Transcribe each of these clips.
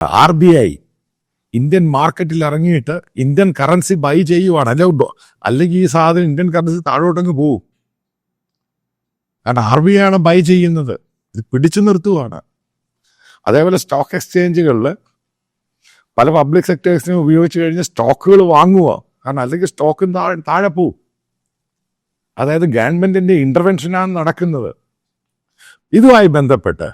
RBI Indian മാർക്കറ്റിൽ ഇറങ്ങിയിട്ട് Indian currency by ചെയ്യുവാണ്. അല്ലെങ്കിൽ ഈ സാധനം ഇന്ത്യൻ കറൻസി താഴോട്ടങ്ങ് പോവും. കാരണം RBI ആണ് ബൈ ചെയ്യുന്നത്, ഇത് പിടിച്ചു നിർത്തുവാണ്. അതേപോലെ സ്റ്റോക്ക് എക്സ്ചേഞ്ചുകളിൽ പല പബ്ലിക് സെക്ടേഴ്സിനെ ഉപയോഗിച്ച് കഴിഞ്ഞ് സ്റ്റോക്കുകൾ വാങ്ങുക. കാരണം അല്ലെങ്കിൽ സ്റ്റോക്കും താഴെ പോവും. അതായത് ഗവൺമെന്റിന്റെ ഇന്റർവെൻഷനാണ് നടക്കുന്നത്. ഇതുമായി ബന്ധപ്പെട്ട്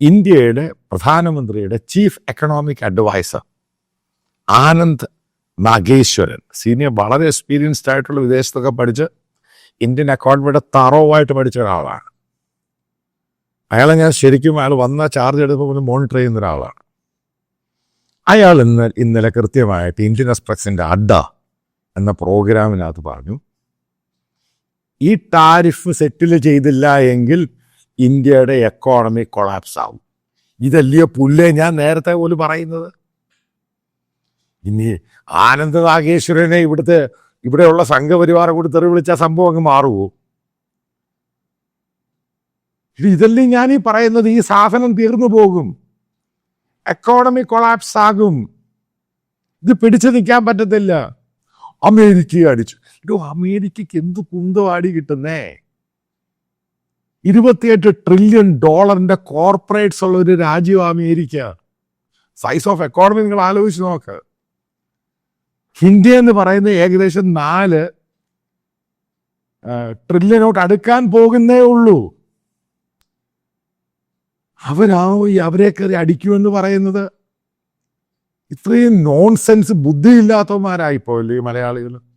ഇന്ത്യയുടെ പ്രധാനമന്ത്രിയുടെ chief economic adviser Anand Nageswaran, senior, വളരെ എക്സ്പീരിയൻസ്ഡ് ആയിട്ടുള്ള, വിദേശത്തൊക്കെ പഠിച്ച് ഇന്ത്യൻ എക്കോണമിയുടെ തറവായിട്ട് പഠിച്ച ഒരാളാണ്. അയാളെ ഞാൻ ശരിക്കും അയാൾ വന്ന ചാർജ് എടുക്കുമ്പോൾ മോണിറ്റർ ചെയ്യുന്ന ഒരാളാണ്. അയാൾ ഇന്നലെ കൃത്യമായിട്ട് ഇന്ത്യൻ എക്സ്പ്രസിന്റെ അഡ്ഡ എന്ന പ്രോഗ്രാമിനകത്ത് പറഞ്ഞു, ഈ ടാരിഫ് സെറ്റിൽ ചെയ്തില്ല എങ്കിൽ ഇന്ത്യയുടെ എക്കോണമി കൊളാപ്സ് ആവും. ഇതല്ലയോ പുല്ലേ ഞാൻ നേരത്തെ പോലും പറയുന്നത്. ഇനി ആനന്ദ് നാഗേശ്വരനെ ഇവിടെയുള്ള സംഘപരിവാരം കൂടി തെറി വിളിച്ച സംഭവം അങ്ങ് മാറുമോ? ഇതല്ലേ ഞാൻ ഈ പറയുന്നത്. ഈ സാധനം തീർന്നു പോകും, എക്കോണമി കൊളാപ്സ് ആകും, ഇത് പിടിച്ചു നിൽക്കാൻ പറ്റത്തില്ല. അമേരിക്കയെ അടിച്ചു. അമേരിക്കയ്ക്ക് എന്ത് കുന്തവാടി കിട്ടുന്നേ? 28 ട്രില്യൺ ഡോളറിന്റെ കോർപ്പറേറ്റ്സ് ഉള്ള ഒരു രാജ്യം അമേരിക്ക. സൈസ് ഓഫ് എക്കോണമി നിങ്ങൾ ആലോചിച്ച് നോക്ക്. ഇന്ത്യ എന്ന് പറയുന്നത് ഏകദേശം 4 ട്രില്യനോട്ട് അടുക്കാൻ പോകുന്നേ ഉള്ളൂ. അവരെ കയറി അടിക്കുമെന്ന് പറയുന്നത് ഇത്രയും നോൺസെൻസ് ബുദ്ധിയില്ലാത്തവന്മാരായിപ്പോയല്ലേ ഈ മലയാളികൾ.